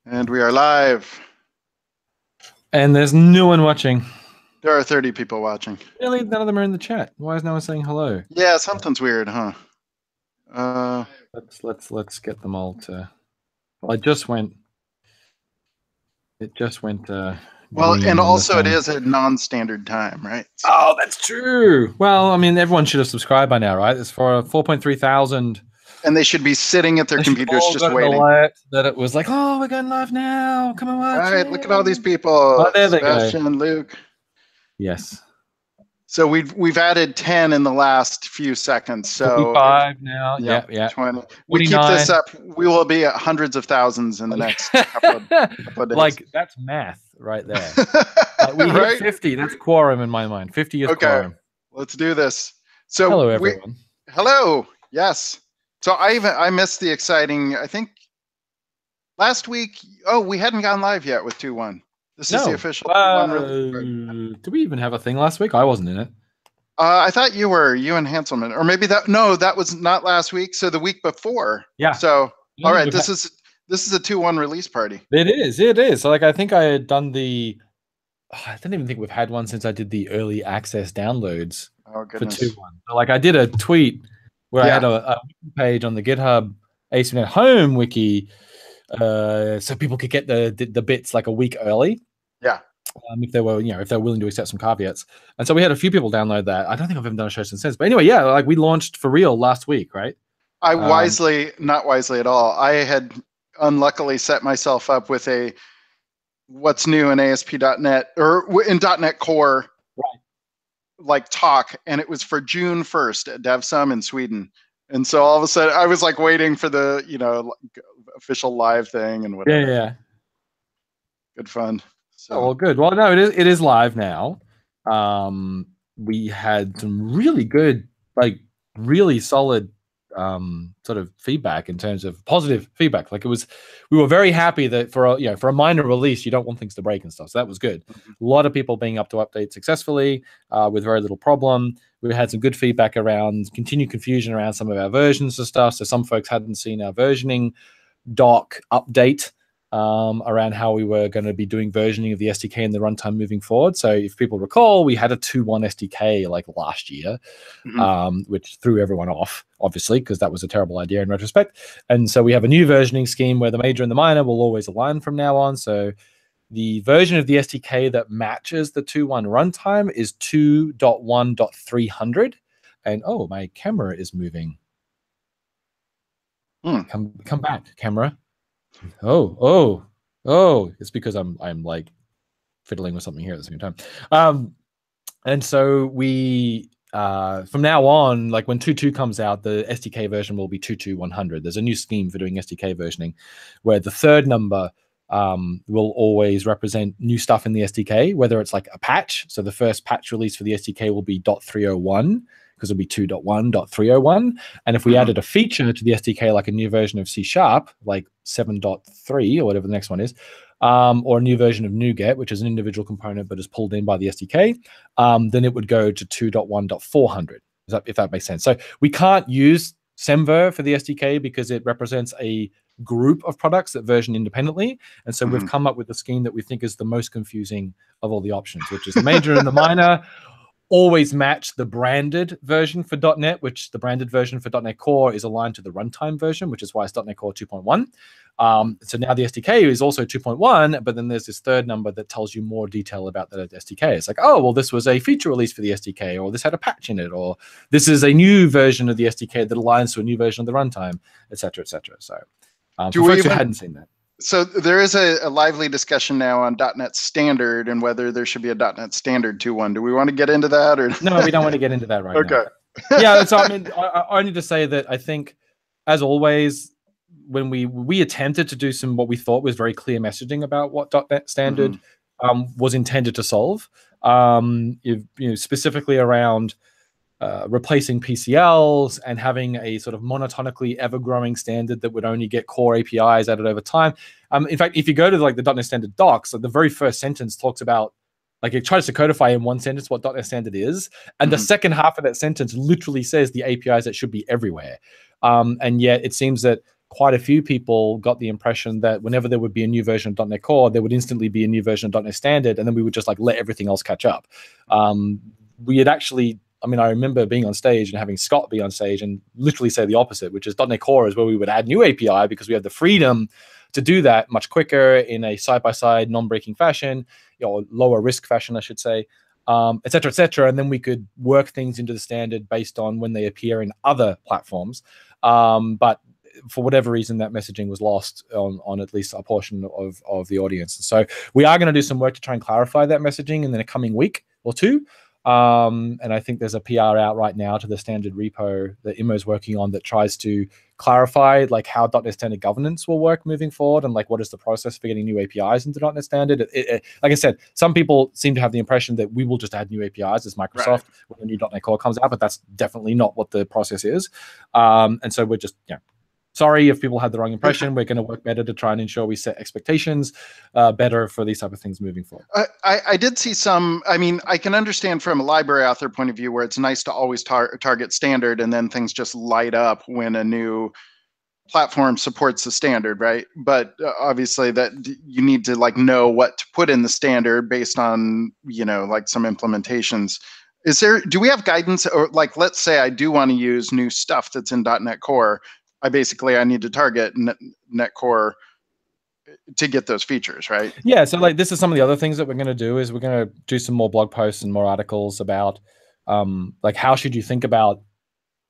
And we are live. And there's no one watching. There are 30 people watching. Really? None of them are in the chat. Why is no one saying hello? Yeah, something's weird, huh? Let's get them all to. Well, it just went. Well, and also it thing. is a non-standard time, right? So, oh, that's true. Well, I mean, everyone should have subscribed by now, right? It's for 4.3 thousand. And they should be sitting at their computers just waiting. An alert that it was like, oh, we're going live now. Come on, watch. All right, look at all these people. Oh, there Sebastian, they go. Luke. Yes. So we've added 10 in the last few seconds. So 45 now. Yeah. 20. We keep this up. We will be at hundreds of thousands in the next couple of days. Like that's math right there. We hit 50. That's quorum in my mind. 50 is quorum. Let's do this. So hello, everyone. Hello. Yes. So I missed the exciting. I think last week. Oh, we hadn't gone live yet with 2.1. This is the official 2.1 did we even have a thing last week? I wasn't in it. I thought you were, you and Hanselman, or maybe that was not last week. So the week before. Yeah. So all right, this is a 2.1 release party. It is. So like I think I had done the. I don't even think we've had one since I did the early access downloads for 2.1. So like I did a tweet where I had a page on the GitHub ASP.NET Home wiki. So people could get the bits like a week early. Yeah. If they were, if they're willing to accept some caveats. And so we had a few people download that. I don't think I've ever done a show since. But anyway, yeah, like we launched for real last week, right? I not wisely at all. I had unluckily set myself up with a what's new in ASP.NET or in .NET Core like talk, and it was for June 1st at DevSum in Sweden. And so all of a sudden I was like waiting for the, official live thing and whatever. Yeah. Good fun. So. Oh, well, good. Well, no, it is live now. We had some really good, like really solid sort of feedback in terms of positive feedback. Like we were very happy that for a minor release, you don't want things to break and stuff. So that was good. A lot of people being up to update successfully with very little problem. We had some good feedback around continued confusion around some of our versions of stuff. So some folks hadn't seen our versioning doc update around how we were going to be doing versioning of the SDK in the runtime moving forward. So if people recall, we had a 2.1 SDK like last year, which threw everyone off, obviously, because that was a terrible idea in retrospect. And so we have a new versioning scheme where the major and the minor will always align from now on. So the version of the SDK that matches the 2.1 runtime is 2.1.300. And oh, my camera is moving. Come back, camera. Oh! It's because I'm like fiddling with something here at the same time. And so we from now on, like when 2.2 comes out, the SDK version will be 2.2.100. There's a new scheme for doing SDK versioning, where the third number will always represent new stuff in the SDK, whether it's like a patch. So the first patch release for the SDK will be 0.301. Because it'll be 2.1.301. And if we added a feature to the SDK, like a new version of C#, like 7.3 or whatever the next one is, or a new version of NuGet, which is an individual component but is pulled in by the SDK, then it would go to 2.1.400, if that makes sense. So we can't use Semver for the SDK because it represents a group of products that version independently. And so we've come up with the scheme that we think is the most confusing of all the options, which is the major and the minor. Always match the branded version for .NET, which the branded version for .NET Core is aligned to the runtime version, which is why it's .NET Core 2.1. So now the SDK is also 2.1, but then there's this third number that tells you more detail about the SDK. It's like, oh, well, this was a feature release for the SDK, or this had a patch in it, or this is a new version of the SDK that aligns to a new version of the runtime, et cetera, et cetera. So for folks who hadn't seen that. So there is a lively discussion now on .NET Standard and whether there should be a .NET Standard 2.1. Do we want to get into that, or no? We don't want to get into that right now. Okay. Yeah. So I mean, I need to say that I think, as always, when we attempted to do some what we thought was very clear messaging about what .NET Standard was intended to solve, specifically around replacing PCLs and having a sort of monotonically ever-growing standard that would only get core APIs added over time. In fact, if you go to like the .NET Standard docs, the very first sentence talks about, like, it tries to codify in one sentence what .NET Standard is, and the second half of that sentence literally says the APIs that should be everywhere. And yet it seems that quite a few people got the impression that whenever there would be a new version of .NET Core, there would instantly be a new version of .NET Standard, and then we would just like let everything else catch up. We had actually, I mean, I remember being on stage and having Scott be on stage and literally say the opposite, which is .NET Core is where we would add new API because we have the freedom to do that much quicker in a side-by-side, non-breaking fashion, or lower risk fashion, I should say, et cetera, et cetera. And then we could work things into the standard based on when they appear in other platforms. But for whatever reason, that messaging was lost on at least a portion of the audience. So we are going to do some work to try and clarify that messaging in the coming week or two. And I think there's a PR out right now to the standard repo that Immo's working on that tries to clarify like how .NET Standard governance will work moving forward, and like what is the process for getting new APIs into .NET Standard. Like I said, some people seem to have the impression that we will just add new APIs as Microsoft when the new .NET Core comes out, but that's definitely not what the process is. And so we're just, sorry if people had the wrong impression. We're going to work better to try and ensure we set expectations better for these type of things moving forward. I did see some, I mean, I can understand from a library author point of view where it's nice to always target standard, and then things just light up when a new platform supports the standard, right? But obviously that you need to like know what to put in the standard based on, like some implementations. Do we have guidance, or like, let's say I do want to use new stuff that's in .NET Core. I need to target .NET Core to get those features, right? Yeah, so like this is some of the other things that we're going to do is we're going to do some more blog posts and more articles about like how should you think about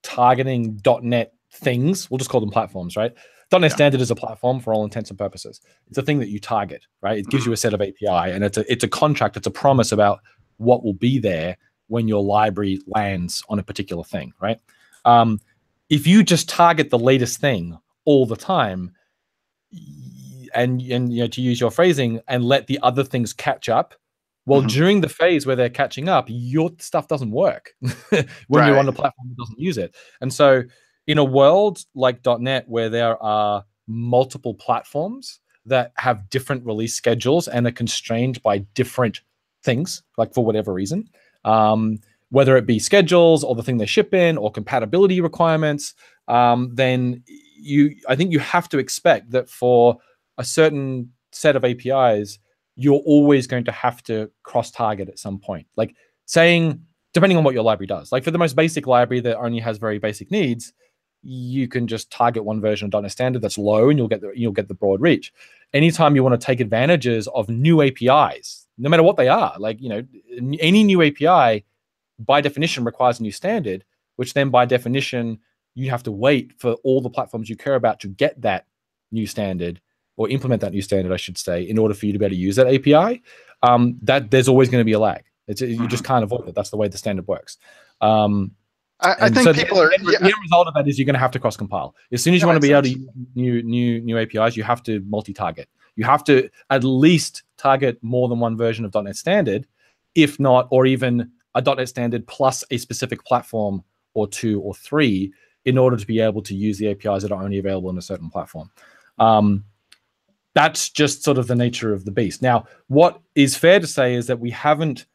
targeting .NET things. We'll just call them platforms, right? .NET Standard is a platform for all intents and purposes. It's a thing that you target, right? It gives you a set of API, and it's a contract, it's a promise about what will be there when your library lands on a particular thing, right? If you just target the latest thing all the time, and to use your phrasing, and let the other things catch up, well, during the phase where they're catching up, your stuff doesn't work when you're on the platform that doesn't use it. And so in a world like .NET where there are multiple platforms that have different release schedules and are constrained by different things, like for whatever reason, whether it be schedules or the thing they ship in or compatibility requirements, then I think you have to expect that for a certain set of APIs, you're always going to have to cross-target at some point. Like saying, depending on what your library does, like for the most basic library that only has very basic needs, you can just target one version of .NET Standard that's low, and you'll get the broad reach. Anytime you want to take advantages of new APIs, no matter what they are, like any new API by definition requires a new standard, which then by definition you have to wait for all the platforms you care about to get that new standard, or implement that new standard, I should say, in order for you to be able to use that API. That there's always going to be a lag. You just can't avoid it. That's the way the standard works. I think so people are. The end result of that is you're going to have to cross compile. As soon as you want to be able to use new APIs, you have to multi-target. You have to at least target more than one version of .NET Standard, if not, or even a .NET Standard plus a specific platform or two or three, in order to be able to use the APIs that are only available in a certain platform. That's just sort of the nature of the beast. Now, what is fair to say is that we haven't,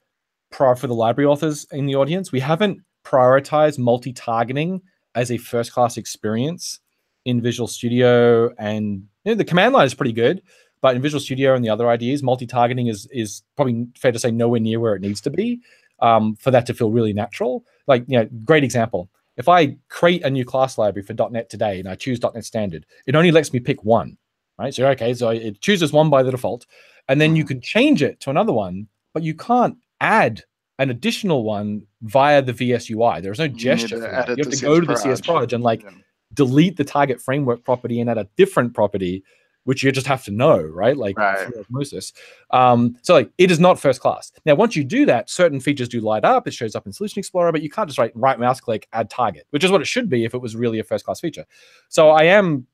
for the library authors in the audience, we haven't prioritized multi-targeting as a first-class experience in Visual Studio. And the command line is pretty good, but in Visual Studio and the other IDEs, multi-targeting is probably fair to say nowhere near where it needs to be for that to feel really natural. Like, great example. If I create a new class library for .NET today and I choose .NET Standard, it only lets me pick one, right? So, so it chooses one by the default, and then you can change it to another one, but you can't add an additional one via the VS UI. There's no gesture for that. You have to go to the CS proj and delete the target framework property and add a different property, which you just have to know, right? Like through osmosis. So it is not first class. Now, once you do that, certain features do light up. It shows up in Solution Explorer, but you can't just right mouse click, add target, which is what it should be if it was really a first class feature. So I am,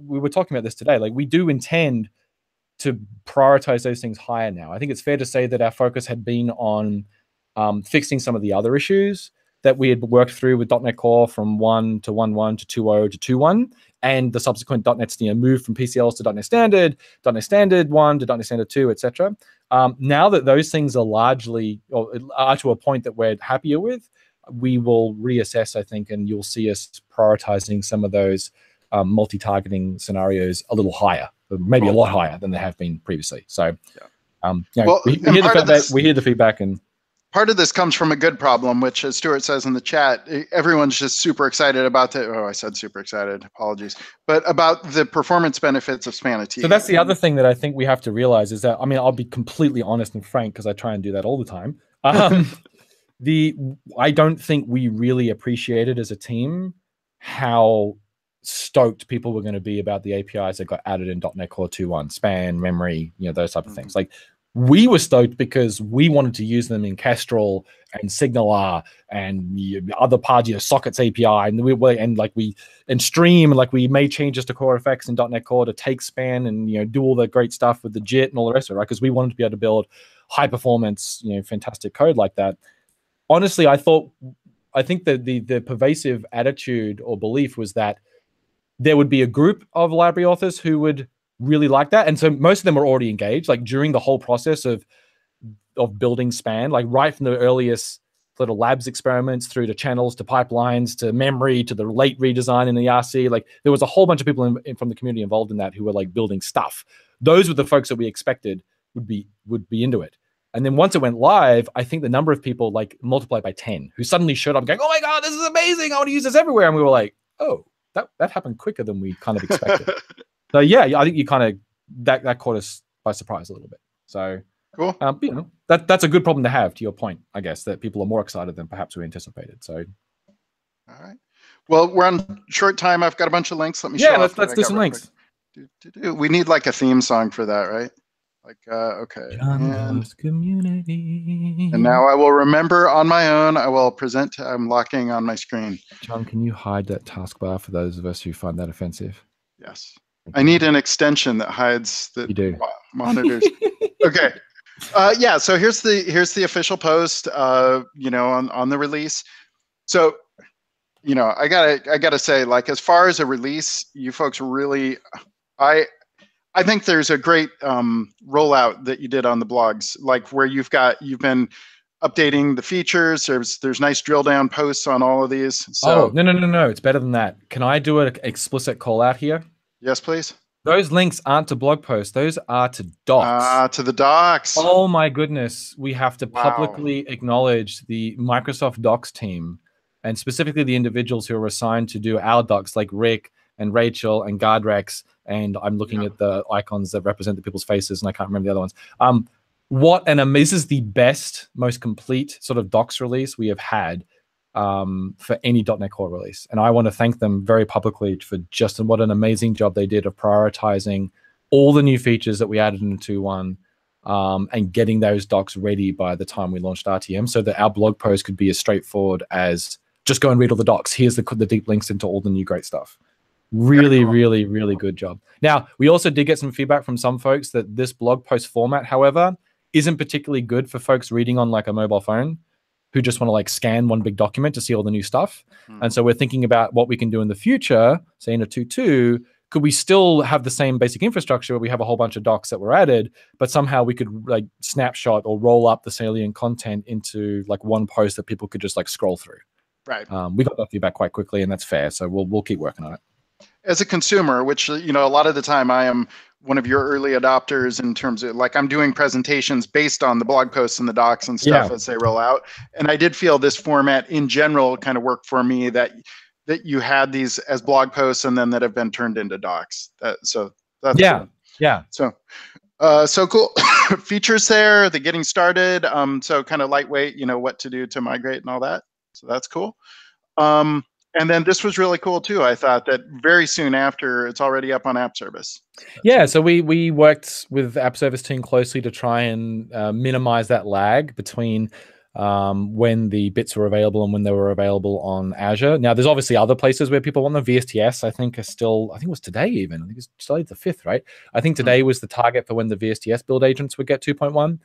we were talking about this today, we do intend to prioritize those things higher now. I think it's fair to say that our focus had been on fixing some of the other issues that we had worked through with .NET Core from 1 to 1.1 to 2.0 to 2.1, and the subsequent .NET move from PCLs to .NET Standard 1 to .NET Standard 2, etc. Now that those things are largely, or are to a point that we're happier with, we will reassess, I think, and you'll see us prioritizing some of those multi-targeting scenarios a little higher, maybe a lot higher than they have been previously. So, we hear the feedback, and part of this comes from a good problem, which, as Stuart says in the chat, everyone's just super excited about I said super excited, apologies, but about the performance benefits of Spanity. So that's the other thing that I think we have to realize is that, I mean, I'll be completely honest and frank because I try and do that all the time. I don't think we really appreciated as a team how stoked people were going to be about the APIs that got added in .NET Core 2.1, span, memory, those type of things. Like, we were stoked because we wanted to use them in Kestrel and Signaler and other parts, Sockets API, and Stream, and we made changes to Core Effects in .NET Core to take span and do all the great stuff with the JIT and all the rest of it, right? Because we wanted to be able to build high performance, fantastic code like that. Honestly, I think that the pervasive attitude or belief was that there would be a group of library authors who would really like that, and so most of them were already engaged, during the whole process of building span, right from the earliest little labs experiments through to channels to pipelines to memory to the late redesign in the RC. There was a whole bunch of people from the community involved in that who were building stuff. Those were the folks that we expected would be into it. And then once it went live, I think the number of people multiplied by 10 who suddenly showed up going, "Oh my God, this is amazing. I want to use this everywhere." And we were like, "Oh, that happened quicker than we kind of expected." So yeah, I think you kind of that caught us by surprise a little bit. So cool. That's a good problem to have, to your point, I guess, that people are more excited than perhaps we anticipated. So all right. Well, we're on short time. I've got a bunch of links. Let me show let's do some links. We need a theme song for that, right? Okay. Community. And now I will remember on my own. I will present. I'm locking on my screen. John, can you hide that taskbar for those of us who find that offensive? Yes. I need an extension that hides the monitors. Okay. Yeah. So here's the official post. On the release. So, I gotta say, as far as a release, you folks really, I think there's a great rollout that you did on the blogs, where you've been updating the features. There's nice drill down posts on all of these. So no, it's better than that. Can I do an explicit call out here? Yes, please. Those links aren't to blog posts. Those are to docs. To the docs. Oh my goodness. We have to publicly acknowledge the Microsoft Docs team, and specifically the individuals who are assigned to do our docs, like Rick and Rachel and Guardrex. And I'm looking at the icons that represent the people's faces, and I can't remember the other ones. This is the best, most complete sort of docs release we have had for any .NET Core release. And I want to thank them very publicly for just what an amazing job they did of prioritizing all the new features that we added in 2.1 and getting those docs ready by the time we launched RTM, so that our blog post could be as straightforward as just go and read all the docs. Here's the deep links into all the new great stuff. Really, really, really good job. Now, we also did get some feedback from some folks that this blog post format, however, isn't particularly good for folks reading on a mobile phone who just want to scan one big document to see all the new stuff. And so we're thinking about what we can do in the future, say in a 2.2, could we still have the same basic infrastructure where we have a whole bunch of docs that were added, but somehow we could snapshot or roll up the salient content into one post that people could just scroll through. Right. We got that feedback quite quickly, and that's fair. So we'll keep working on it. As a consumer, which, a lot of the time I am one of your early adopters in terms of I'm doing presentations based on the blog posts and the docs and stuff as they roll out. And I did feel this format in general kind of worked for me, that you had these as blog posts and then that have been turned into docs. So that's cool. Yeah. So cool. Features there, the getting started. So kind of lightweight, what to do to migrate and all that. So that's cool. And then this was really cool too. I thought that very soon after, it's already up on App Service. Yeah, so we worked with App Service team closely to try and minimize that lag between when the bits were available and when they were available on Azure. Now, there's obviously other places where people want them. VSTS, I think it was today even. I think it's today the 5th, right? I think today was the target for when the VSTS build agents would get 2.1.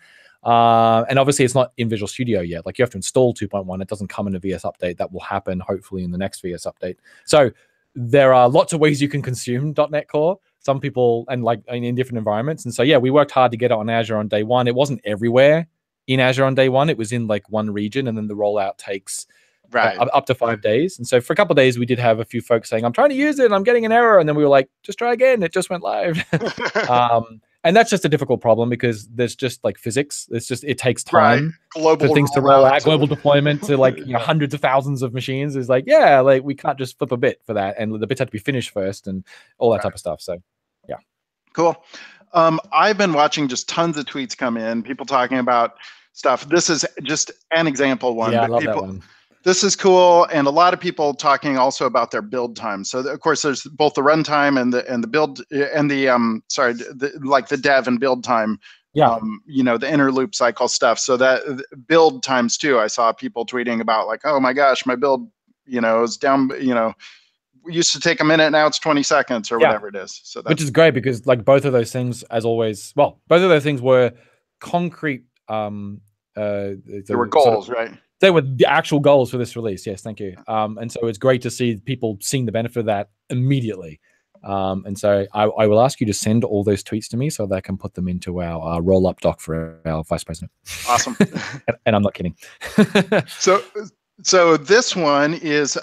And obviously it's not in Visual Studio yet. You have to install 2.1. It doesn't come in a VS update. That will happen hopefully in the next VS update. So there are lots of ways you can consume .NET Core. Some people, and in different environments. And so, yeah, we worked hard to get it on Azure on day one. It wasn't everywhere in Azure on day one. It was in one region, and then the rollout takes Right. Up to 5 days. And so for a couple of days, we did have a few folks saying, I'm trying to use it and I'm getting an error. And then we were like, just try again. It just went live. And that's just a difficult problem because there's just like physics. It takes time for things to roll out. Global deployment to like hundreds of thousands of machines is like, like we can't just flip a bit for that. And the bits have to be finished first and all that type of stuff. So yeah. Cool. I've been watching just tons of tweets come in, people talking about stuff. This is just an example one. Yeah, I love that one. This is cool, and a lot of people talking also about their build time. So of course, there's both the runtime and the build and the dev and build time. Yeah. The inner loop cycle stuff. So that build times too. I saw people tweeting about like, oh my gosh, my build, is down. Used to take a minute, now it's 20 seconds or whatever it is. So which is great because like both of those things, as always, both of those things were concrete. They were goals, right? They were the actual goals for this release. Yes, thank you. And so it's great to see people seeing the benefit of that immediately. And so I will ask you to send all those tweets to me so that I can put them into our roll-up doc for our vice president. Awesome. and I'm not kidding. So this one is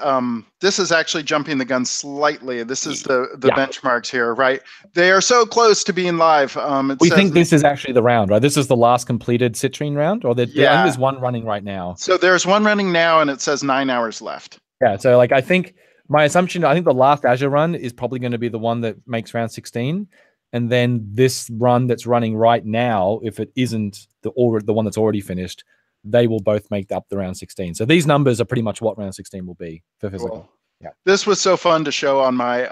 this is actually jumping the gun slightly. This is the benchmarks here, right? They are so close to being live. We think this is actually the round, right? This is the last completed citrine round, or I think there's one running right now. So there's one running now, and it says 9 hours left. Yeah. So like I think the last Azure run is probably going to be the one that makes round 16. And then this run that's running right now, if it isn't the one that's already finished, they will both make up the round 16. So these numbers are pretty much what round 16 will be for physical. Cool. Yeah. This was so fun to show on my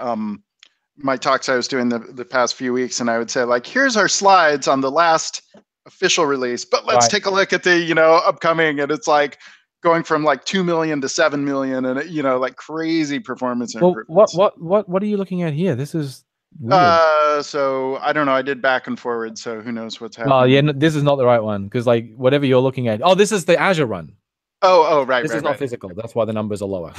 my talks I was doing the past few weeks, and I would say like, here's our slides on the last official release, but let's take a look at the upcoming, and it's like going from like 2 million to 7 million, and like crazy performance improvements. What are you looking at here? This is weird. So I don't know. I did back and forward, so who knows what's happening. Oh yeah, no, this is not the right one because like whatever you're looking at. Oh, this is the Azure run. Oh right. This is not physical. That's why the numbers are lower.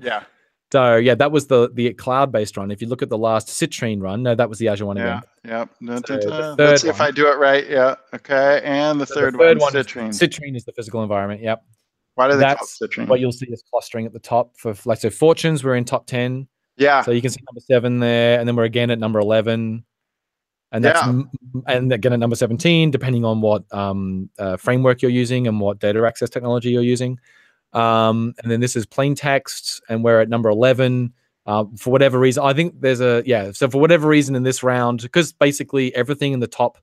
Yeah. So yeah, that was the cloud-based run. If you look at the last citrine run, no, that was the Azure one again. Yeah. Let's see if I do it right. Yeah. Okay. And the third one, citrine. Citrine is the physical environment. Yep. Why do they call it citrine? What you'll see is clustering at the top for like so. Fortunes we're in top 10. Yeah. So you can see number 7 there, and then we're again at number 11, and that's and again at number 17, depending on what framework you're using and what data access technology you're using. And then this is plain text, and we're at number 11. For whatever reason, I think there's so for whatever reason in this round, because basically everything in the top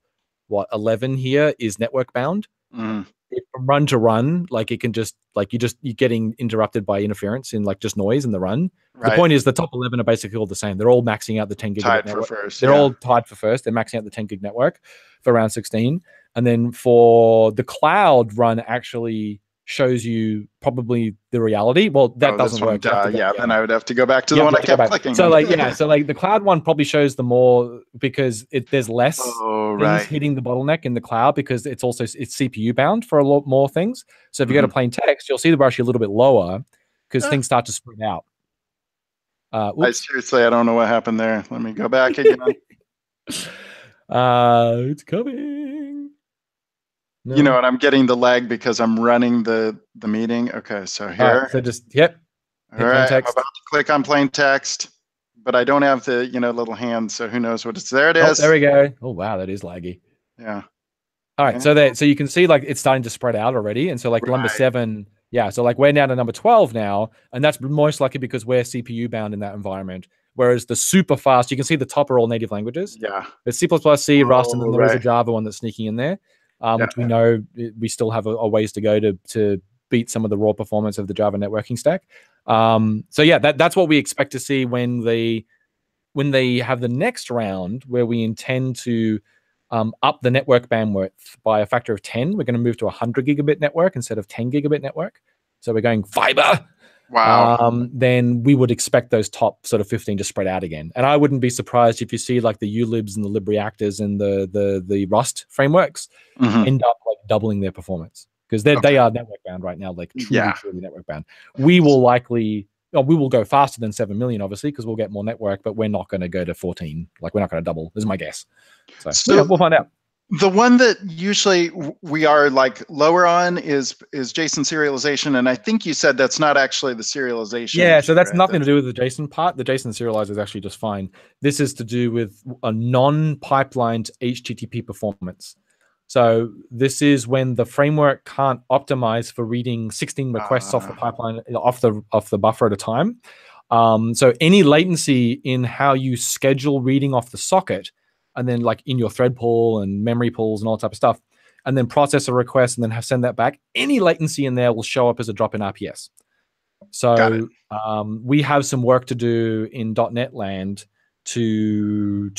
11 here is network bound. From run to run, like it can just like you're getting interrupted by interference in like just noise in the run. Right. The point is the top 11 are basically all the same. They're all maxing out the 10 gigabit network. They're all tied for first. They're maxing out the 10 gig network for round 16. And then for the cloud run actually shows you probably the reality. Well, that doesn't work. Then I would have to go back to the one I kept clicking. So like the cloud one probably shows the more because there's less things hitting the bottleneck in the cloud because it's CPU bound for a lot more things. So if you go to plain text, you'll see the brush a little bit lower because things start to spread out. I don't know what happened there. Let me go back again. It's coming. No. You know what? I'm getting the lag because I'm running the meeting. Okay, so here. Right, so just All right, I'm about to click on plain text, but I don't have the little hand, so who knows what it's. There it is. There we go. Oh wow, that is laggy. Yeah. All right, so you can see like it's starting to spread out already, and so like number 7. Yeah, so like we're now to number 12 now, and that's most likely because we're CPU bound in that environment. Whereas the super fast, you can see the top are all native languages. Yeah. It's C++, C, Rust, and then there is a Java one that's sneaking in there. Which we know we still have a ways to go to beat some of the raw performance of the Java networking stack. So yeah, that's what we expect to see when they have the next round where we intend to up the network bandwidth by a factor of 10. We're going to move to a 100 gigabit network instead of 10 gigabit network. So we're going fiber. Wow. Then we would expect those top sort of 15 to spread out again. And I wouldn't be surprised if you see like the ulibs and the libreactors and the Rust frameworks end up like doubling their performance because they are network bound right now, like truly network bound. We will go faster than 7 million, obviously, because we'll get more network, but we're not going to go to 14. Like we're not going to double. This is my guess. So yeah, we'll find out. The one that usually we are like lower on is JSON serialization, and I think you said that's not actually the serialization Yeah, issue, so that's right? nothing to do with the JSON part. The JSON serializer is actually just fine. This is to do with a non-pipelined HTTP performance. So this is when the framework can't optimize for reading 16 requests off the pipeline, off the buffer at a time. So any latency in how you schedule reading off the socket, and then like in your thread pool and memory pools and all type of stuff, and then process a request and then send that back, any latency in there will show up as a drop in RPS. So we have some work to do in .NET land to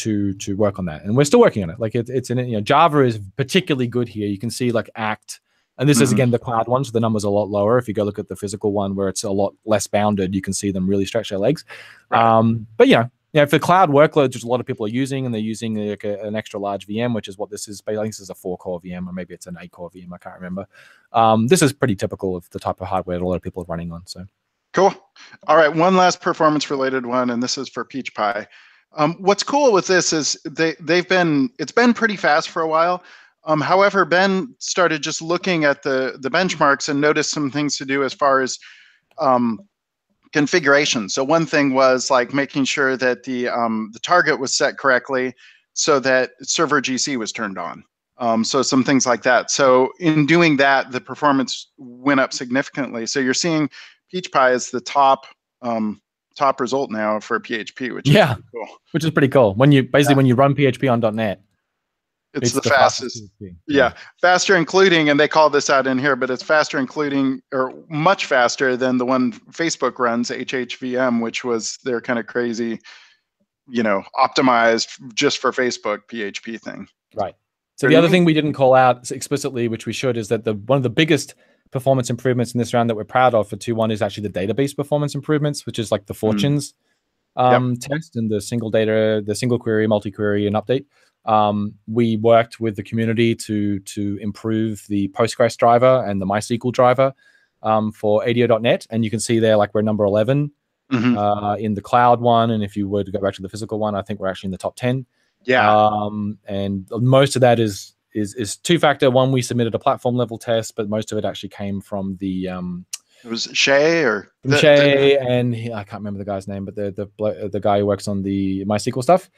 work on that, and we're still working on it. Like it's in Java is particularly good here. You can see like Act, and this is again the cloud one, so the number's a lot lower. If you go look at the physical one where it's a lot less bounded, you can see them really stretch their legs. Right. But for cloud workloads, which a lot of people are using, and they're using like an extra large VM, which is what this is. I think this is a 4-core VM, or maybe it's an 8-core VM. I can't remember. This is pretty typical of the type of hardware that a lot of people are running on. So cool. All right, one last performance-related one, and this is for Peach Pie. What's cool with this is it's been pretty fast for a while. However, Ben started just looking at the benchmarks and noticed some things to do as far as configuration. So one thing was like making sure that the target was set correctly so that server GC was turned on. So some things like that. So in doing that, the performance went up significantly. So you're seeing Peach Pie is the top result now for PHP, which is pretty cool. Which is pretty cool. When you when you run PHP on .NET, it's the fastest. Faster including, and they call this out in here, but it's faster including, or much faster than the one Facebook runs, HHVM, which was their kind of crazy, optimized just for Facebook PHP thing. Right. So the other thing we didn't call out explicitly, which we should, is that one of the biggest performance improvements in this round that we're proud of for 2.1 is actually the database performance improvements, which is like the fortunes test and the single query, multi-query, and update. We worked with the community to improve the Postgres driver and the MySQL driver for ADO.NET, and you can see there like we're number 11 in the cloud one, and if you were to go back to the physical one, I think we're actually in the top 10. And most of that is two-factor. One, we submitted a platform level test, but most of it actually came from the it was Shay or Shay, and I can't remember the guy's name, but the guy who works on the MySQL stuff.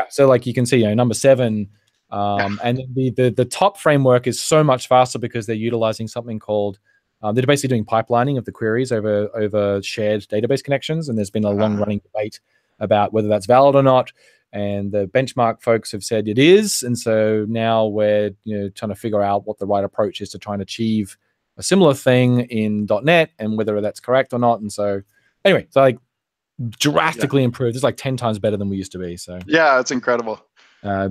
So like you can see, number 7, and the top framework is so much faster because they're utilizing something called they're basically doing pipelining of the queries over shared database connections, and there's been a long-running debate about whether that's valid or not. And the benchmark folks have said it is, and so now we're trying to figure out what the right approach is to try and achieve a similar thing in .NET and whether that's correct or not. And so anyway, so like drastically improved. It's like 10 times better than we used to be. So yeah, it's incredible.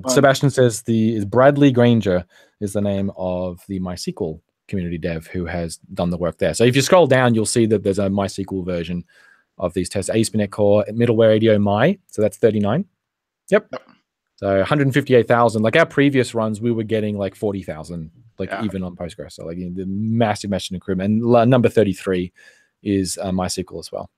Sebastian says Bradley Granger is the name of the MySQL community dev who has done the work there. So if you scroll down, you'll see that there's a MySQL version of these tests. ASP.NET Core, middleware ADO My, so that's 39. Yep. So 158,000. Like our previous runs, we were getting like 40,000, even on Postgres. So like the massive improvement. And number 33 is MySQL as well.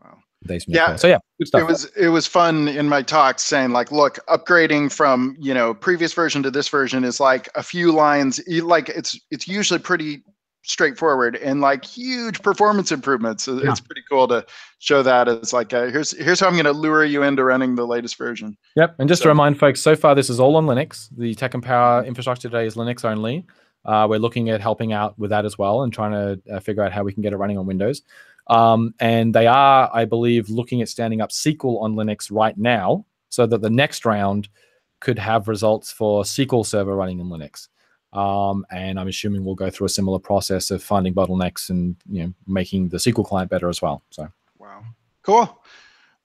Wow. Yeah. So yeah, good stuff. It was fun in my talks saying like, look, upgrading from previous version to this version is like a few lines. Like it's usually pretty straightforward and like huge performance improvements. It's pretty cool to show that as like here's how I'm going to lure you into running the latest version. Yep. And just to remind folks, so far this is all on Linux. The Tech and Power infrastructure today is Linux only. We're looking at helping out with that as well and trying to figure out how we can get it running on Windows. And they are, I believe, looking at standing up SQL on Linux right now, so that the next round could have results for SQL Server running in Linux. And I'm assuming we'll go through a similar process of finding bottlenecks and making the SQL client better as well. So wow, cool.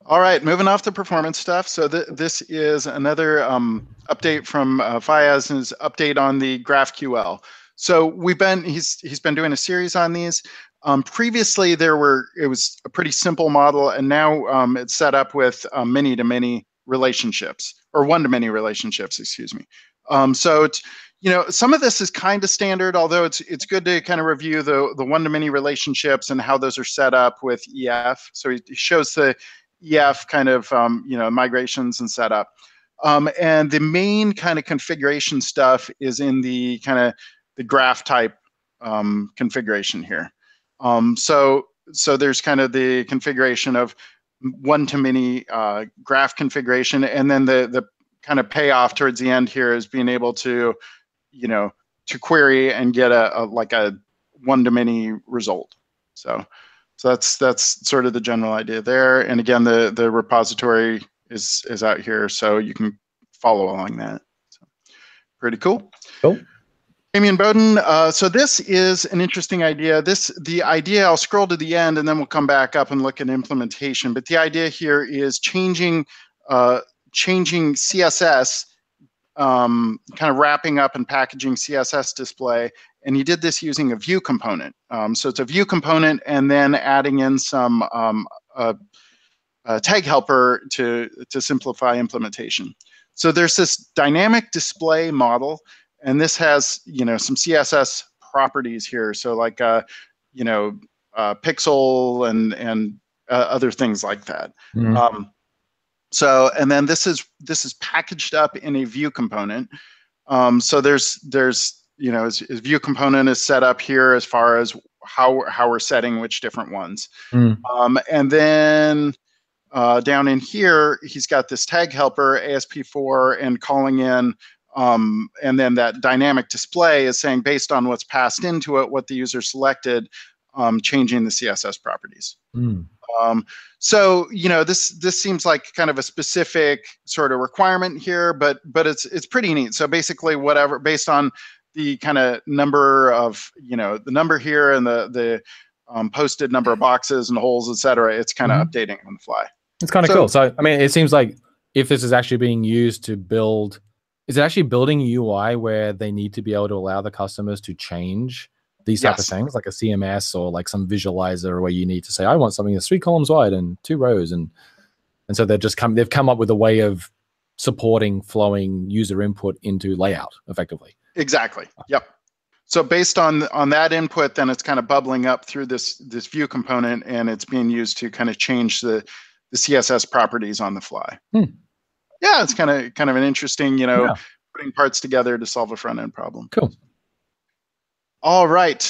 All right, moving off the performance stuff. So this is another update from Fayaz's update on the GraphQL. So he's been doing a series on these. Previously, it was a pretty simple model, and now it's set up with many-to-many relationships, or one-to-many relationships, excuse me. So it's, some of this is kind of standard, although it's good to kind of review the one-to-many relationships and how those are set up with EF. So he shows the EF kind of migrations and setup. And the main kind of configuration stuff is in the kind of the graph type configuration here. So there's kind of the configuration of one-to-many graph configuration, and then the kind of payoff towards the end here is being able to, to query and get a like a one-to-many result. So that's sort of the general idea there. And again, the repository is out here, so you can follow along that. So, pretty cool. Cool. Amy and Bowden. So this is an interesting idea. The idea, I'll scroll to the end and then we'll come back up and look at implementation. But the idea here is changing CSS, kind of wrapping up and packaging CSS display. And he did this using a view component. So it's a view component and then adding in some tag helper to simplify implementation. So there's this dynamic display model. And this has, some CSS properties here. So like, pixel and other things like that. Mm-hmm. And then this is packaged up in a view component. So there's his view component is set up here as far as how we're setting which different ones. And then down in here, he's got this tag helper ASP4 and calling in. And then that dynamic display is saying, based on what's passed into it, what the user selected, changing the CSS properties. So this seems like kind of a specific sort of requirement here, but it's pretty neat. So basically, whatever based on the kind of number of the number here and the posted number of boxes and holes, etc., it's kind of updating on the fly. It's kind of cool. So I mean, it seems like if this is actually being used to build. Is it actually building UI where they need to be able to allow the customers to change these type of things, like a CMS or like some visualizer where you need to say, I want something that's 3 columns wide and 2 rows, and so they've come up with a way of supporting flowing user input into layout effectively. Exactly. Yep. So based on that input, then it's kind of bubbling up through this view component, and it's being used to kind of change the CSS properties on the fly. Yeah, it's kind of an interesting, putting parts together to solve a front end problem. Cool. All right.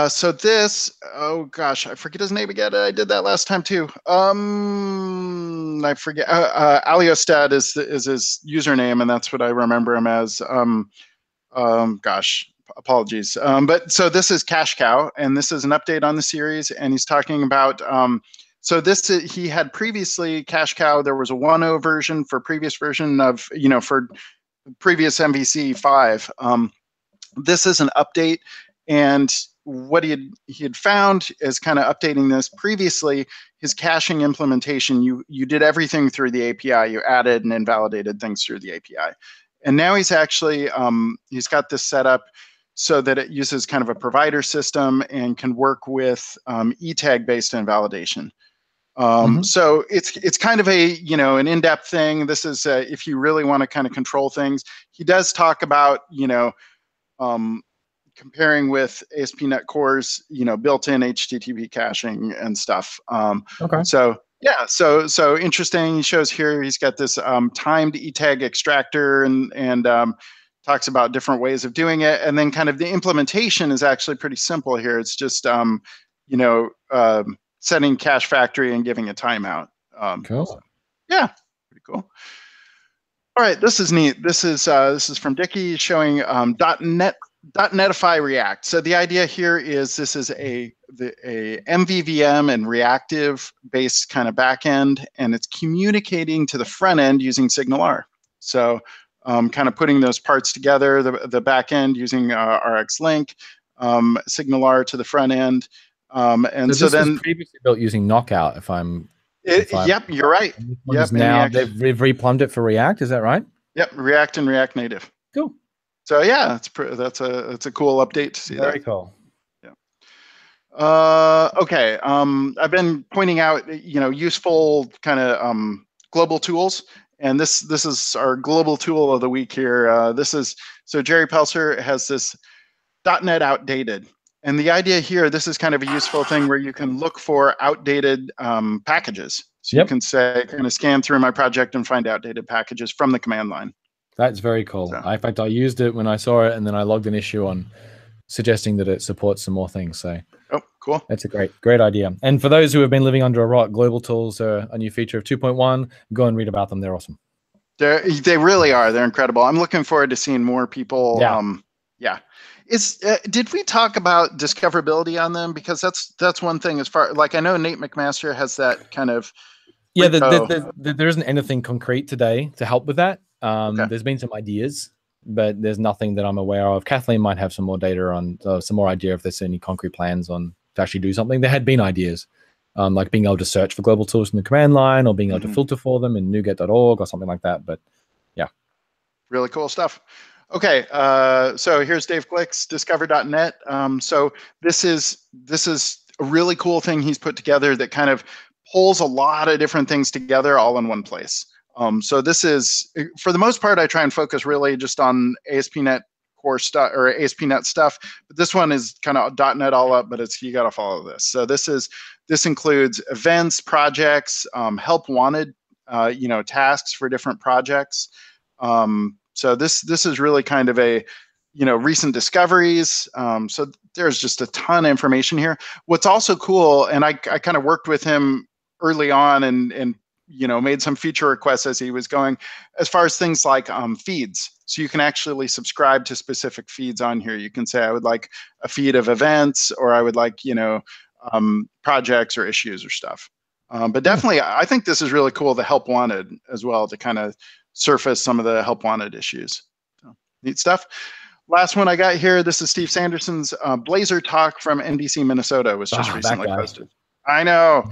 So this, oh gosh, I forget his name again. I did that last time too. I forget. Aliostad is his username, and that's what I remember him as. Gosh, apologies. But so this is CashCow, and this is an update on the series, and he's talking about. So he had previously CashCow. There was a 1.0 version for previous version of for previous MVC 5. This is an update, and what he had found is kind of updating this. Previously, his caching implementation, you did everything through the API. You added and invalidated things through the API, and now he's actually he's got this set up so that it uses kind of a provider system and can work with e-tag based invalidation. So it's kind of a an in-depth thing. This is if you really want to kind of control things. He does talk about comparing with ASP.NET Core's built-in HTTP caching and stuff. So yeah, so interesting. He shows here he's got this timed e-tag extractor and talks about different ways of doing it, and then kind of the implementation is actually pretty simple here. It's just setting cache factory and giving a timeout. Cool. So, yeah, pretty cool. All right, this is neat. This is from Dicky showing .netify React. So the idea here is this is a MVVM and reactive based kind of backend, and it's communicating to the front end using SignalR. So kind of putting those parts together, the backend using RxLink, SignalR to the front end. And so then was previously built using Knockout, yep, you're right. Yep, now they've replumbed it for React. Is that right? Yep, React and React Native. Cool. So yeah, that's a cool update to see. Very cool. Yeah. Okay. I've been pointing out useful kind of global tools, and this is our global tool of the week here. So Jerry Pelser has this .NET outdated. And the idea here, this is kind of a useful thing where you can look for outdated packages. So you can say, kind of scan through my project and find outdated packages from the command line. That's very cool. So. In fact, I used it when I saw it, and then I logged an issue on suggesting that it supports some more things. So, oh, cool. That's a great idea. And for those who have been living under a rock, global tools are a new feature of 2.1. Go and read about them. They're awesome. They really are. They're incredible. I'm looking forward to seeing more people. Yeah. Did we talk about discoverability on them? Because that's one thing as far, like, I know Nate McMaster has that kind of. Yeah, there isn't anything concrete today to help with that. Okay. There's been some ideas, but there's nothing that I'm aware of. Kathleen might have some more data on, some more idea if there's any concrete plans on to actually do something. There had been ideas, like being able to search for global tools in the command line, or being able to filter for them in NuGet.org or something like that. But yeah, really cool stuff. Okay, so here's Dave Glick's Discover.net. So this is a really cool thing he's put together that kind of pulls a lot of different things together all in one place. So this is, for the most part, I try and focus really just on ASP.NET Core stuff or ASP.NET stuff. But this one is kind of .NET all up, but you got to follow this. So this includes events, projects, help wanted, tasks for different projects. So this is really kind of a, recent discoveries. So there's just a ton of information here. What's also cool, and I kind of worked with him early on and made some feature requests as he was going, as far as things like feeds. So you can actually subscribe to specific feeds on here. You can say, I would like a feed of events, or I would like, projects or issues or stuff. But definitely, I think this is really cool, the help wanted as well, to kind of surface some of the help wanted issues. So, neat stuff. Last one I got here, this is Steve Sanderson's Blazor talk from NBC Minnesota, was just recently posted. I know.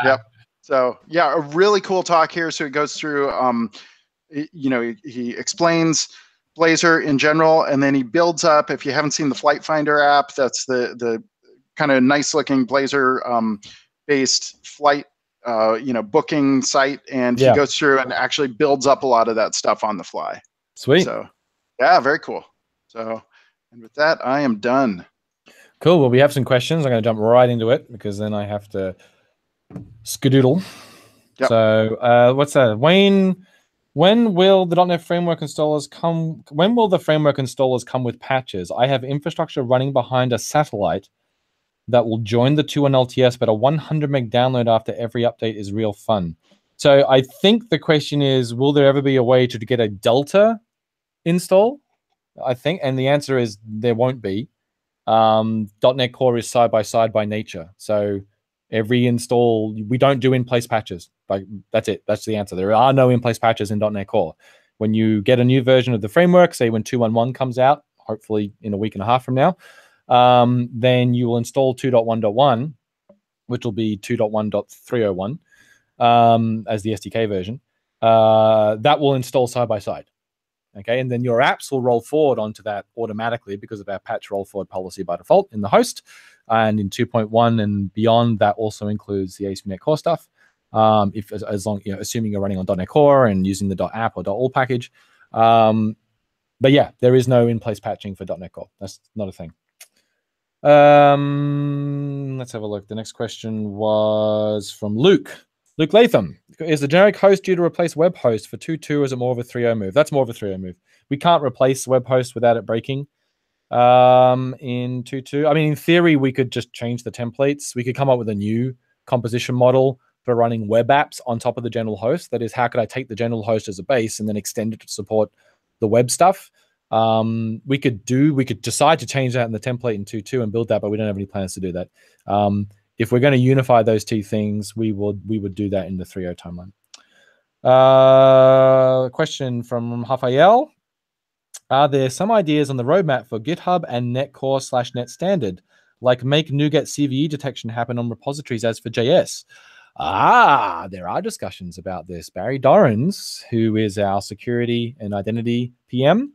Yep. So yeah, a really cool talk here. So he goes through, he explains Blazor in general, and then he builds up. If you haven't seen the Flight Finder app, that's the kind of nice looking Blazor based flight, booking site, and he goes through and actually builds up a lot of that stuff on the fly. Sweet. So yeah, very cool. So, and with that, I am done. Cool. Well, we have some questions. I'm going to jump right into it because then I have to skedoodle. Yep. So what's that? Wayne, when will the .NET Framework installers come? When will the framework installers come with patches? I have infrastructure running behind a satellite that will join the 2.1 LTS, but a 100 meg download after every update is real fun. So I think the question is, will there ever be a way to get a Delta install? I think, and the answer is there won't be. .NET Core is side by side by nature. So every install, we don't do in-place patches. Like, that's it. That's the answer. There are no in-place patches in .NET Core. When you get a new version of the framework, say when 2.1.1 comes out, hopefully in a week and a half from now, then you will install 2.1.1, which will be 2.1.301 as the SDK version. That will install side by side. Okay, and then your apps will roll forward onto that automatically because of our patch roll forward policy by default in the host. And in 2.1 and beyond, that also includes the ASP.NET Core stuff. As long, assuming you're running on .NET Core and using the .app or .all package. But yeah, there is no in-place patching for .NET Core. That's not a thing. Let's have a look. The next question was from Luke. Luke Latham, is the generic host due to replace web host for 2.2, or is it more of a 3.0 move? That's more of a 3.0 move. We can't replace web host without it breaking in 2.2. I mean, in theory, we could just change the templates. We could come up with a new composition model for running web apps on top of the general host. That is, how could I take the general host as a base and then extend it to support the web stuff? We could decide to change that in the template in 2.2 and build that, but we don't have any plans to do that. If we're going to unify those two things, we would do that in the 3.0 timeline. Question from Rafael. Are there some ideas on the roadmap for GitHub and NetCore/Net Standard, like make NuGet CVE detection happen on repositories as for JS? There are discussions about this. Barry Dorrans, who is our security and identity PM,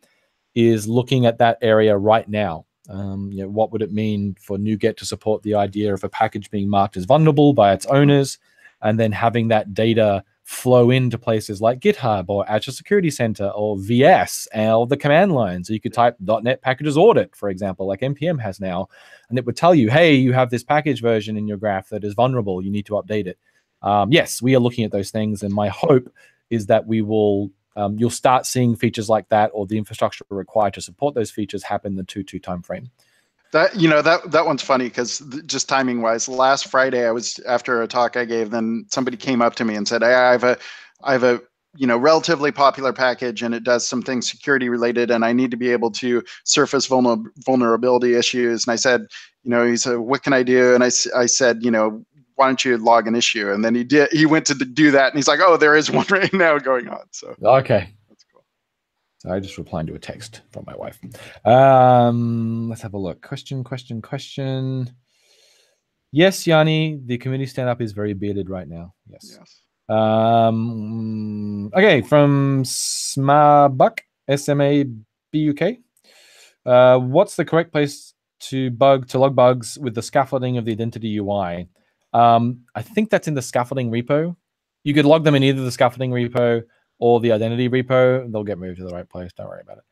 is looking at that area right now. What would it mean for NuGet to support the idea of a package being marked as vulnerable by its owners, and then having that data flow into places like GitHub or Azure Security Center or VS or the command line. So you could type .NET packages audit, for example, like NPM has now, and it would tell you, hey, you have this package version in your graph that is vulnerable. You need to update it. Yes, we are looking at those things, and my hope is that we will. You'll start seeing features like that, or the infrastructure required to support those features happen in the 2.2 timeframe. That one's funny because just timing wise, last Friday I was after a talk I gave, then somebody came up to me and said, hey, I have a relatively popular package and it does some things security related and I need to be able to surface vulnerability issues. And I said, he said, what can I do? And I said, why don't you log an issue? And then he went to do that and he's like, oh, there is one right now going on. So okay. So I just replied to a text from my wife. Let's have a look. Question. Yes, Yanni, the community stand-up is very bearded right now. Yes. Okay, from Smabuk, SMABUK. What's the correct place to log bugs with the scaffolding of the identity UI? I think that's in the scaffolding repo. You could log them in either the scaffolding repo or the identity repo. They'll get moved to the right place. Don't worry about it.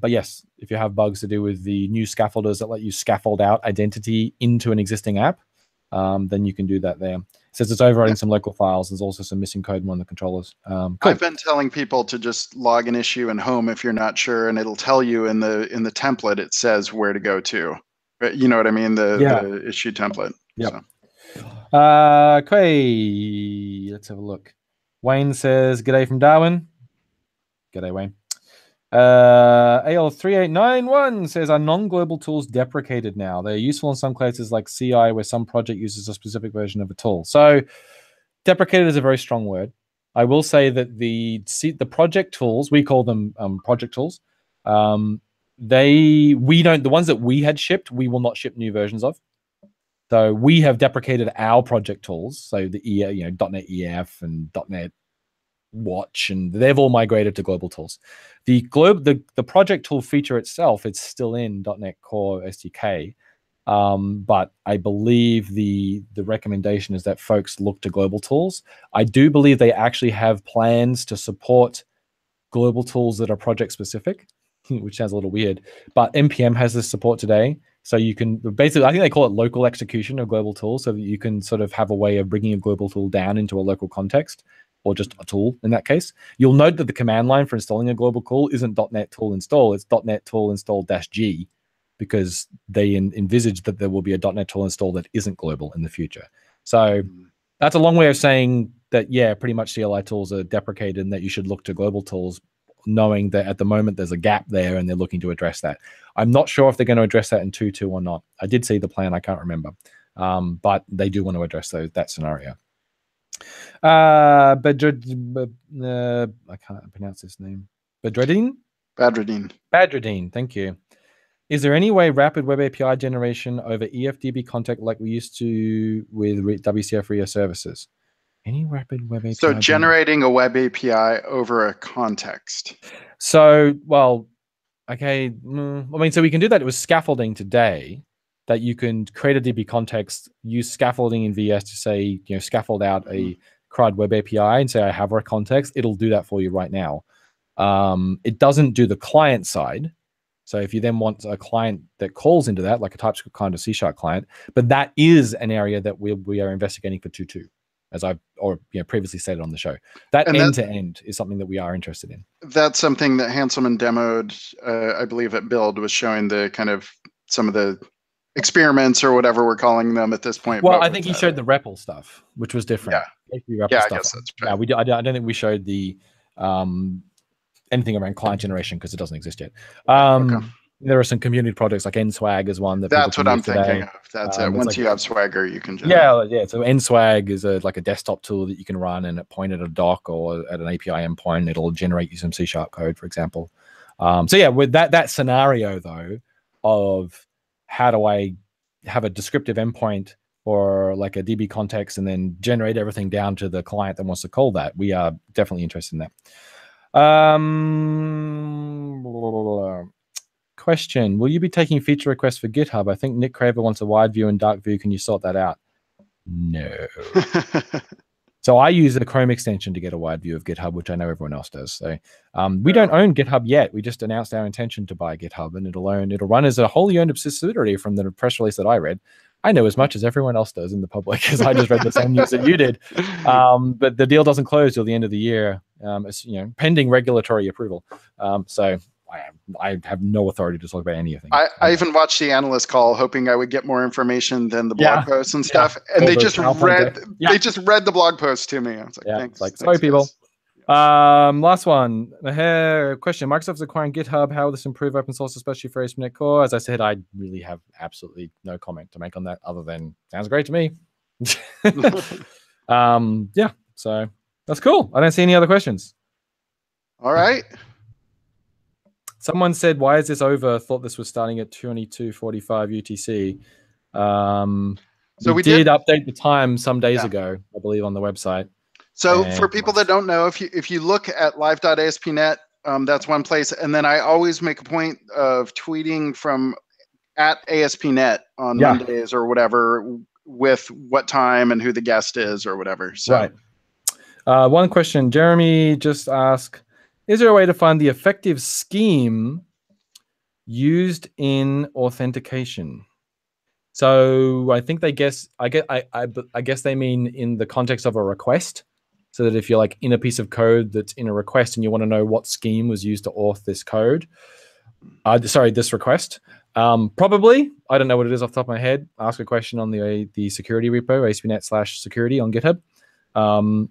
But yes, if you have bugs to do with the new scaffolders that let you scaffold out identity into an existing app, then you can do that there. It says it's overriding some local files. There's also some missing code in one of the controllers. Cool. I've been telling people to just log an issue in home if you're not sure, and it'll tell you in the template. It says where to go to. You know what I mean? The issue template. Yeah. So. Okay. Let's have a look. Wayne says, "G'day from Darwin." G'day, Wayne. AL3891 says, "Are non-global tools deprecated now? They're useful in some cases like CI, where some project uses a specific version of a tool." So, deprecated is a very strong word. I will say that the project tools, we call them project tools. The ones that we had shipped, we will not ship new versions of. So we have deprecated our project tools. So the .NET EF and .NET Watch, and they've all migrated to global tools. The project tool feature itself, it's still in .NET Core SDK, but I believe the recommendation is that folks look to global tools. I do believe they actually have plans to support global tools that are project specific, which sounds a little weird, but NPM has this support today. So you can basically, I think they call it local execution of global tools, so that you can sort of have a way of bringing a global tool down into a local context, or just a tool in that case. You'll note that the command line for installing a global tool isn't .NET tool install, it's .NET tool install -G, because they envisage that there will be a .NET tool install that isn't global in the future. So that's a long way of saying that, yeah, pretty much CLI tools are deprecated and that you should look to global tools, knowing that at the moment there's a gap there and they're looking to address that. I'm not sure if they're going to address that in 2.2 or not. I did see the plan, I can't remember. But they do want to address that scenario. I can't pronounce this name. Badreddine, thank you. Is there any way rapid web API generation over EFDB context like we used to with WCF RIA services? Any rapid web API? So generating a web API over a context. So, well, okay. I mean, so we can do that with scaffolding today, that you can create a DB context, use scaffolding in VS to say, scaffold out a CRUD web API and say, I have a context. It'll do that for you right now. It doesn't do the client side. So if you then want a client that calls into that, like a TypeScript kind of C# client, but that is an area that we are investigating for 2.2. As I've previously said on the show. That end-to-end is something that we are interested in. That's something that Hanselman demoed, I believe, at Build, was showing the kind of some of the experiments or whatever we're calling them at this point. Well, I think he showed the REPL stuff, which was different. Yeah, I guess that's right. No, I don't think we showed the anything around client generation because it doesn't exist yet. Okay. There are some community projects like NSwag is one that that's what I'm thinking of. That's it. Once you have Swagger, you can generate. Yeah. So NSwag is like a desktop tool that you can run, and it point at a dock or at an API endpoint. It'll generate you some C# code, for example. So yeah, with that scenario though of how do I have a descriptive endpoint or like a DB context and then generate everything down to the client that wants to call that, we are definitely interested in that. Question: will you be taking feature requests for GitHub? I think Nick Craver wants a wide view and dark view. Can you sort that out? No. So I use the Chrome extension to get a wide view of GitHub, which I know everyone else does. So we don't own GitHub yet. We just announced our intention to buy GitHub, and it'll run as a wholly owned subsidiary from the press release that I read. I know as much as everyone else does in the public, because I just read the same news that you did. But the deal doesn't close till the end of the year. It's, pending regulatory approval. So I have no authority to talk about anything. I even watched the analyst call, hoping I would get more information than the blog posts and stuff. And they just read the blog post to me. I was like, thanks. Like, sorry, people. Last one. Question: Microsoft's acquiring GitHub. How will this improve open source, especially for ASP.NET Core? As I said, I really have absolutely no comment to make on that, other than sounds great to me. Yeah. So that's cool. I don't see any other questions. All right. Someone said, "Why is this over?" Thought this was starting at 22:45 UTC. So we did update the time some days ago, I believe, on the website. So for people that don't know, if you look at live.asp.net, that's one place. And then I always make a point of tweeting from at ASP.net on Mondays or whatever, with what time and who the guest is or whatever. So. Right. One question. Jeremy just asked, is there a way to find the effective scheme used in authentication? So I think I guess they mean in the context of a request. So that if you're like in a piece of code that's in a request and you want to know what scheme was used to auth this code, this request, probably, I don't know what it is off the top of my head. Ask a question on the security repo, ASP.NET/security on GitHub.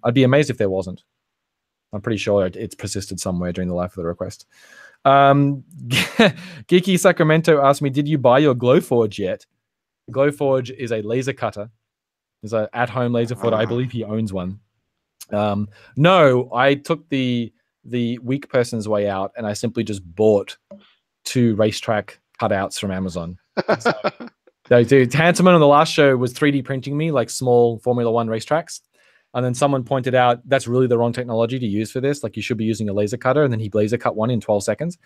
I'd be amazed if there wasn't. I'm pretty sure it's persisted somewhere during the life of the request. Geeky Sacramento asked me, did you buy your Glowforge yet? Glowforge is a laser cutter. It's an at-home laser cutter. I believe he owns one. No, I took the weak person's way out, and I simply just bought 2 racetrack cutouts from Amazon. So dude, Hanselman on the last show was 3D printing me like small Formula 1 racetracks. And then someone pointed out that's really the wrong technology to use for this. Like, you should be using a laser cutter. And then he laser cut one in 12 seconds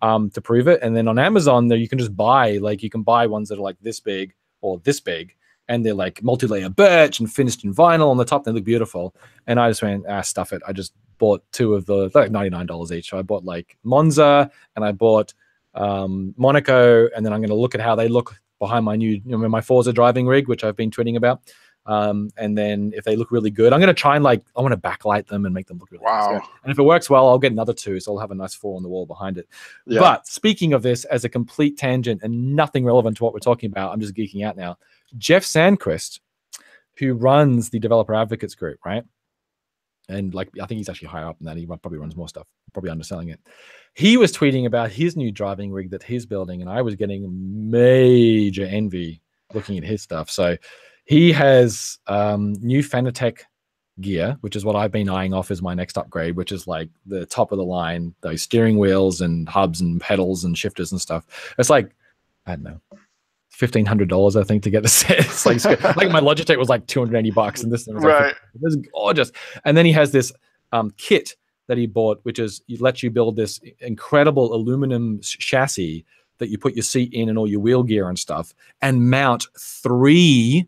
to prove it. And then on Amazon, there you can just buy, like, you can buy ones that are like this big or this big. And they're like multi-layer birch and finished in vinyl on the top. They look beautiful. And I just went, stuff it. I just bought 2 of the, like $99 each. So I bought like Monza and I bought Monaco. And then I'm going to look at how they look behind my new, my Forza driving rig, which I've been tweeting about. And then if they look really good, I'm going to try and I want to backlight them and make them look really nice. And if it works well, I'll get another 2. So I'll have a nice 4 on the wall behind it. Yeah. But speaking of this as a complete tangent and nothing relevant to what we're talking about, I'm just geeking out now. Jeff Sandquist, who runs the developer advocates group, right? And I think he's actually higher up than that. He probably runs more stuff, probably underselling it. He was tweeting about his new driving rig that he's building. And I was getting major envy looking at his stuff. So he has new Fanatec gear, which is what I've been eyeing off as my next upgrade, which is like the top of the line, those steering wheels and hubs and pedals and shifters and stuff. It's like, I don't know, $1,500, I think, to get the set. It's like my Logitech was like $280, and this thing was like, this is gorgeous. And then he has this kit that he bought, which is lets you build this incredible aluminum chassis that you put your seat in and all your wheel gear and stuff, and mount 3,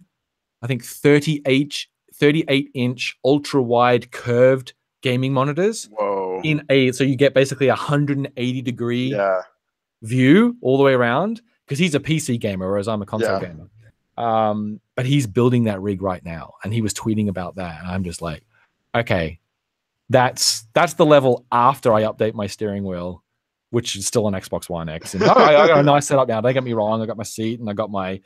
I think 38-inch ultra-wide curved gaming monitors. Whoa! So you get basically 180-degree view all the way around. Because he's a PC gamer, whereas I'm a console gamer. But he's building that rig right now, and he was tweeting about that, and I'm just like, okay, that's the level after I update my steering wheel, which is still an Xbox One X. And I got a nice setup now. Don't get me wrong. I got my seat, and I got my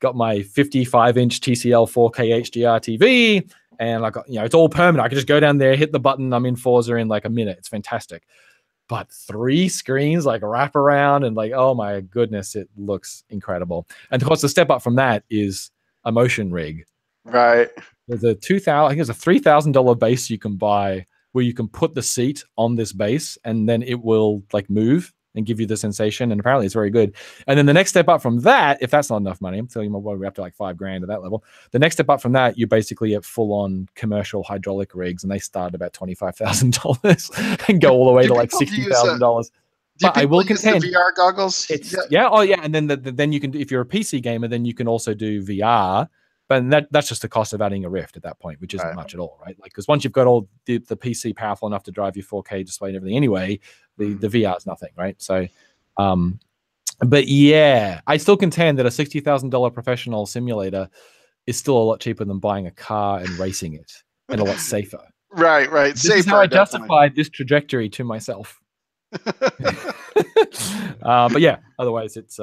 55-inch TCL 4K HDR TV, and I got, it's all permanent. I can just go down there, hit the button, I'm in Forza in like a minute. It's fantastic. But 3 screens wrap around and oh my goodness, it looks incredible. And of course, the step up from that is a motion rig. Right. There's a $3,000 base you can buy where you can put the seat on this base and then it will move and give you the sensation. And apparently it's very good. And then the next step up from that, if that's not enough money, I'm telling you, we're up to $5,000 at that level. The next step up from that, you're basically at full on commercial hydraulic rigs, and they start about $25,000 and go all the way to $60,000. But I will contend the VR goggles. And then you can, if you're a PC gamer, then you can also do VR. But that's just the cost of adding a Rift at that point, which isn't much at all, right? Because once you've got all the PC powerful enough to drive your 4K display and everything anyway, the VR is nothing, right? So But yeah, I still contend that a $60,000 professional simulator is still a lot cheaper than buying a car and racing it, and a lot safer. Right. This is how I justified this trajectory to myself. But yeah, otherwise it's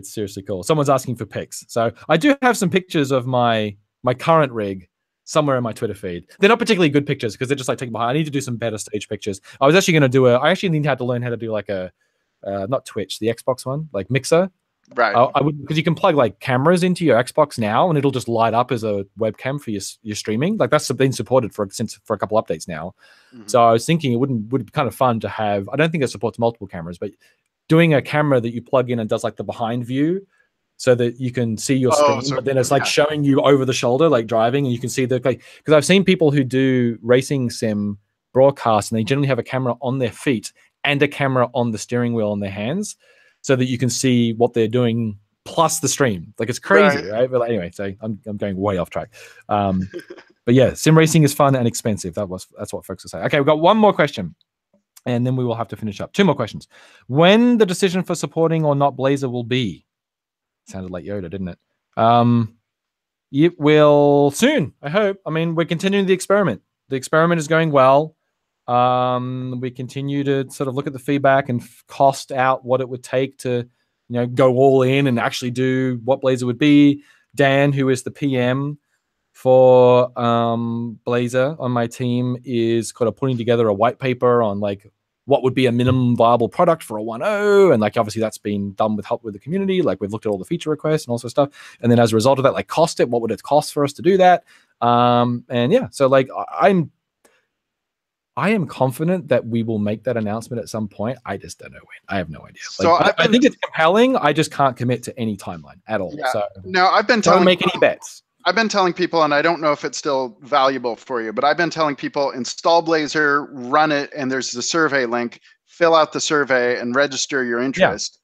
seriously cool. Someone's asking for pics, so I do have some pictures of my current rig somewhere in my Twitter feed. They're not particularly good pictures because they're just like taken behind. I need to do some better stage pictures. I was actually going to do I actually need to learn how to do like a not Twitch, the Xbox one, like Mixer. Right. I would, because you can plug like cameras into your Xbox now, and it'll just light up as a webcam for your streaming. Like that's been supported for a couple updates now. Mm-hmm. So I was thinking it would be kind of fun to have. I don't think it supports multiple cameras, but doing a camera that you plug in and does like the behind view, so that you can see your screen, but then it's like showing you over the shoulder, like driving, and you can see the like. Because I've seen people who do racing sim broadcasts, and they generally have a camera on their feet and a camera on the steering wheel on their hands, so that you can see what they're doing plus the stream. Like it's crazy, right? But anyway, so I'm going way off track. But yeah, sim racing is fun and expensive. That's what folks are saying. Okay, we've got one more question, and then we will have to finish up. Two more questions. When the decision for supporting or not Blazor will be? Sounded like Yoda, didn't it? It will soon, I hope. I mean, we're continuing the experiment. The experiment is going well. We continue to sort of look at the feedback and cost out what it would take to, go all in and actually do what Blazor would be. Dan, who is the PM for Blazor on my team, is kind of putting together a white paper on like what would be a minimum viable product for a 1.0, and like obviously that's been done with help with the community. Like we've looked at all the feature requests and all sorts of stuff, and then as a result of that, like what would it cost for us to do that? And yeah, so like I am confident that we will make that announcement at some point. I just don't know when. I have no idea. So I think it's compelling. I just can't commit to any timeline at all. Yeah. So no, don't make any bets. I've been telling people, and I don't know if it's still valuable for you, but I've been telling people install Blazor, run it, and there's the survey link. Fill out the survey and register your interest.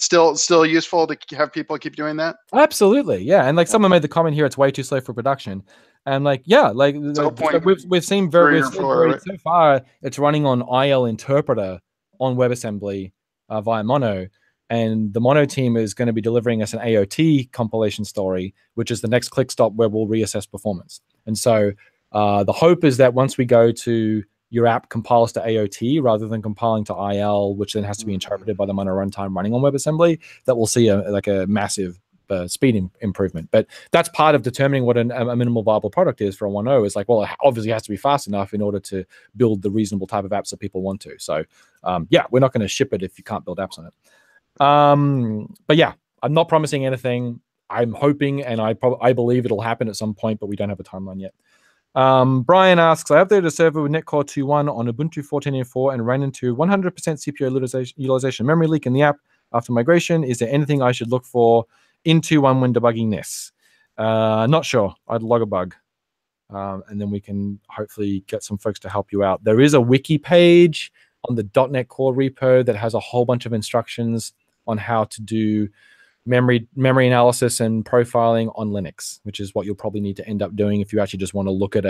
Yeah. Still useful to have people keep doing that? Absolutely, yeah. And like someone made the comment here, it's way too slow for production. And like, yeah, like we've seen so far, it's running on IL interpreter on WebAssembly via Mono. And the Mono team is going to be delivering us an AOT compilation story, which is the next click stop where we'll reassess performance. And so the hope is that once we go to your app compiles to AOT rather than compiling to IL, which then has to be interpreted by the Mono runtime running on WebAssembly, that we'll see a massive speed improvement. But that's part of determining what a minimal viable product is for a 1.0 is like, well, it obviously has to be fast enough in order to build the reasonable type of apps that people want to. So yeah, we're not going to ship it if you can't build apps on it. But yeah, I'm not promising anything. I'm hoping, and I believe it'll happen at some point, but we don't have a timeline yet. Brian asks, I updated a server with Netcore 2.1 on Ubuntu 14.4 and ran into 100% CPU utilization memory leak in the app after migration. Is there anything I should look for in 2.1 when debugging this? Not sure. I'd log a bug. And then we can hopefully get some folks to help you out. There is a wiki page on the .NET Core repo that has a whole bunch of instructions on how to do memory analysis and profiling on Linux, which is what you'll probably need to end up doing if you actually just want to look at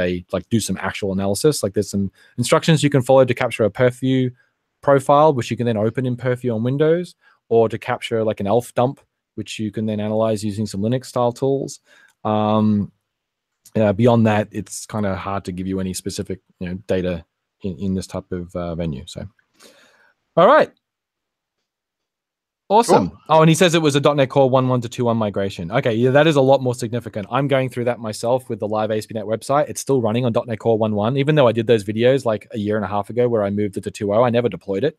do some actual analysis. Like there's some instructions you can follow to capture a Purview profile, which you can then open in Purview on Windows, or to capture like an ELF dump, which you can then analyze using some Linux style tools. Beyond that, it's kind of hard to give you any specific data in this type of venue. So, all right. Awesome. Cool. Oh, and he says it was a .NET Core 1.1 to 2.1 migration. Okay, yeah, that is a lot more significant. I'm going through that myself with the live ASP.NET website. It's still running on .NET Core 1.1, even though I did those videos like a year and a half ago where I moved it to 2.0. I never deployed it.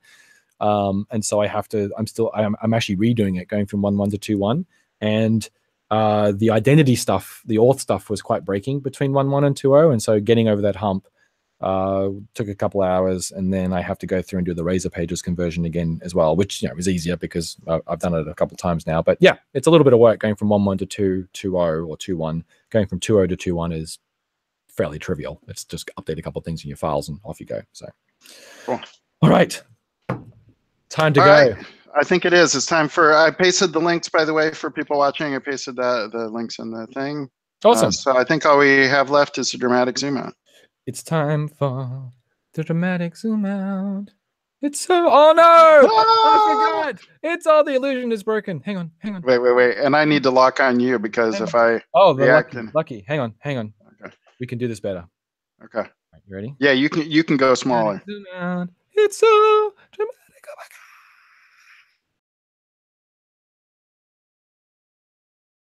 And so I have to, I'm actually redoing it, going from 1.1 to 2.1. And the identity stuff, the auth stuff was quite breaking between 1.1 and 2.0. And so getting over that hump took a couple hours, and then I have to go through and do the Razor Pages conversion again as well, which is easier because I've done it a couple of times now. But yeah, it's a little bit of work going from 1.1 to 2.0 or 2.1. Going from 2.0 to 2.1 is fairly trivial. It's just update a couple of things in your files and off you go. So, cool. All right, time to go. Right. I think it is. It's time for. I pasted the links, by the way, for people watching. I pasted the links in the thing. Awesome. So I think all we have left is a dramatic zoom out. It's time for the dramatic zoom out. It's so. Oh no! I forgot. It's all the illusion is broken. Hang on. Wait. And I need to lock on you because if I the lucky. Hang on. Okay. We can do this better. Okay. Right, you ready? Yeah, you can go smaller. It's so dramatic. Oh my God.